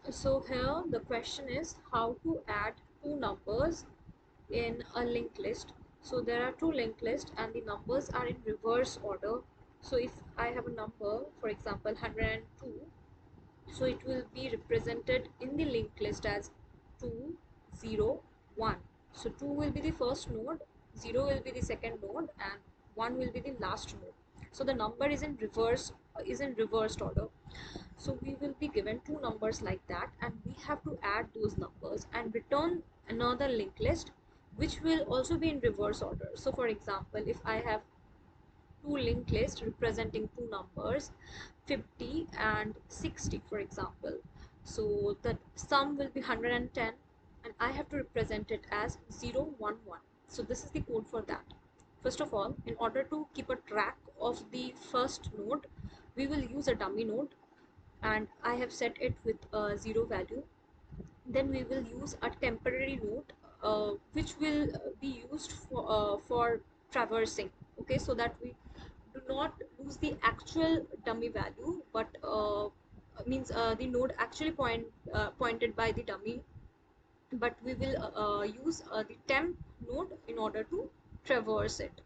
So here the question is how to add two numbers in a linked list. So there are two linked lists and the numbers are in reverse order. So if I have a number, for example 102, so it will be represented in the linked list as 2 0 1. So 2 will be the first node, 0 will be the second node, and 1 will be the last node. So the number is in reversed order. So we will be given two numbers like that, and we have to add those numbers and return another linked list which will also be in reverse order. So for example, if I have two linked lists representing two numbers 50 and 60, for example, so the sum will be 110 and I have to represent it as 011. So this is the code for that. First of all, in order to keep a track of the first node, we will use a dummy node, and I have set it with a 0 value. Then we will use a temporary node which will be used for traversing, okay, so that we do not lose the actual dummy value, but means the node actually pointed by the dummy, but we will use the temp node in order to traverse it.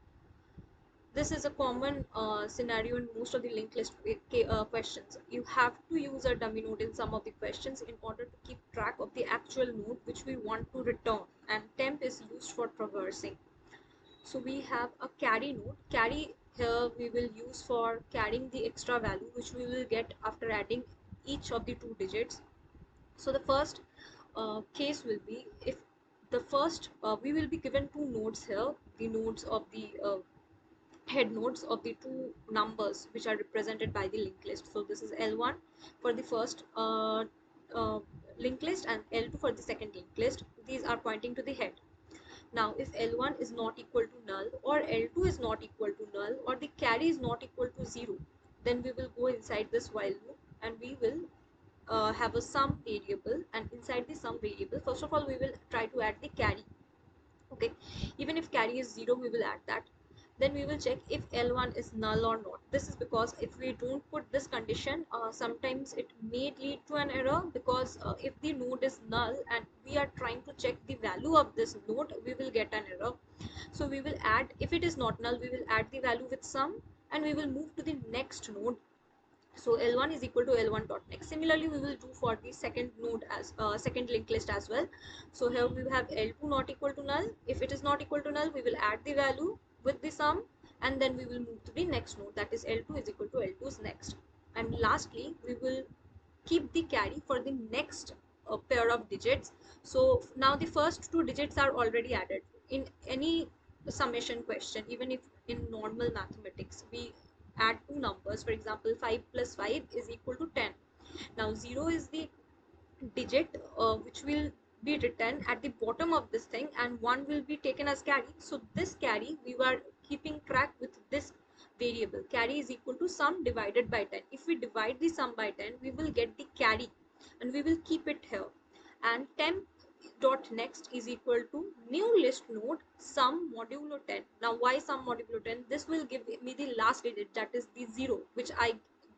This is a common scenario in most of the linked list questions. You have to use a dummy node in some of the questions in order to keep track of the actual node which we want to return, and temp is used for traversing. So we have a carry node. Carry here we will use for carrying the extra value which we will get after adding each of the two digits. So the first case will be if the first we will be given two nodes here, the nodes of the head nodes of the two numbers which are represented by the linked list. So this is L1 for the first linked list and L2 for the second linked list. These are pointing to the head. Now if L1 is not equal to null, or L2 is not equal to null, or the carry is not equal to 0, then we will go inside this while loop and we will have a sum variable, and inside the sum variable first of all we will try to add the carry. Okay, even if carry is 0 we will add that. Then we will check if L1 is null or not. This is because if we don't put this condition, sometimes it may lead to an error, because if the node is null and we are trying to check the value of this node, we will get an error. So we will add, if it is not null we will add the value with sum, and we will move to the next node. So L1 is equal to L1 dot next. Similarly we will do for the second node as second linked list as well. So here we have L2 not equal to null. If it is not equal to null we will add the value with the sum, and then we will move to the next node, that is L2 is equal to L2's next. And lastly we will keep the carry for the next pair of digits. So now the first two digits are already added in any summation question. Even if in normal mathematics we add two numbers, for example 5 plus 5 is equal to 10. Now 0 is the digit which will be written at the bottom of this thing, and 1 will be taken as carry. So this carry we were keeping track with this variable. Carry is equal to sum divided by 10. If we divide the sum by 10 we will get the carry, and we will keep it here. And temp dot next is equal to new list node sum modulo 10. Now why sum modulo 10? This will give me the last digit, that is the 0 which I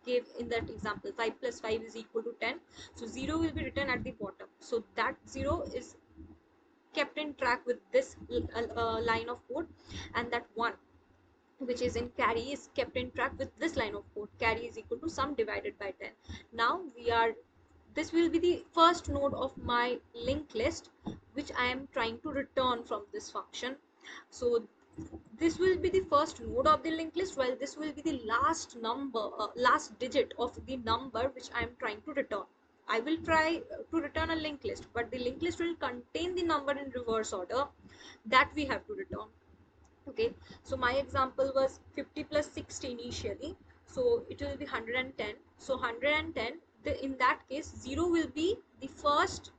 gave in that example. 5 plus 5 is equal to 10, so 0 will be written at the bottom. So that 0 is kept in track with this line of code, and that 1 which is in carry is kept in track with this line of code. Carry is equal to sum divided by 10. Now we are, this will be the first node of my linked list which I am trying to return from this function. So this will be the first node of the linked list, while this will be the last number, last digit of the number which I am trying to return. I will try to return a linked list, but the linked list will contain the number in reverse order that we have to return. Okay, so my example was 50 plus 60 initially, so it will be 110. So 110, in that case 0 will be the first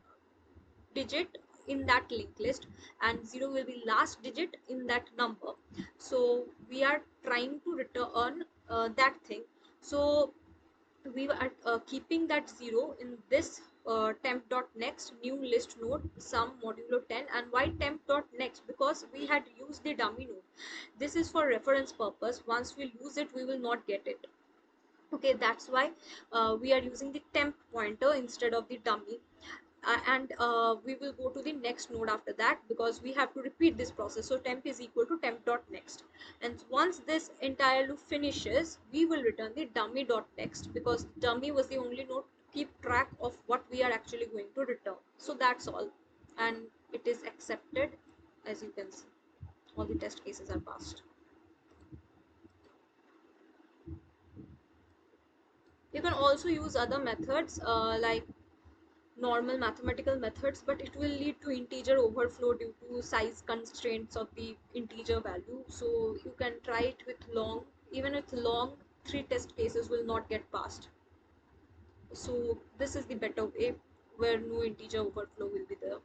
digit in that linked list, and 0 will be last digit in that number. So we are trying to return that thing. So we are keeping that 0 in this temp dot next new list node sum modulo 10. And why temp dot next? Because we had used the dummy node. This is for reference purpose. Once we lose it we will not get it. Okay, that's why we are using the temp pointer instead of the dummy. And we will go to the next node after that, because we have to repeat this process. So temp is equal to temp dot next, and once this entire loop finishes, we will return the dummy dot next, because dummy was the only node to keep track of what we are actually going to return. So that's all, and it is accepted. As you can see, all the test cases are passed. You can also use other methods, like normal mathematical methods, but it will lead to integer overflow due to size constraints of the integer value. So you can try it with long. Even with long, 3 test cases will not get passed. So this is the better way, where no integer overflow will be there.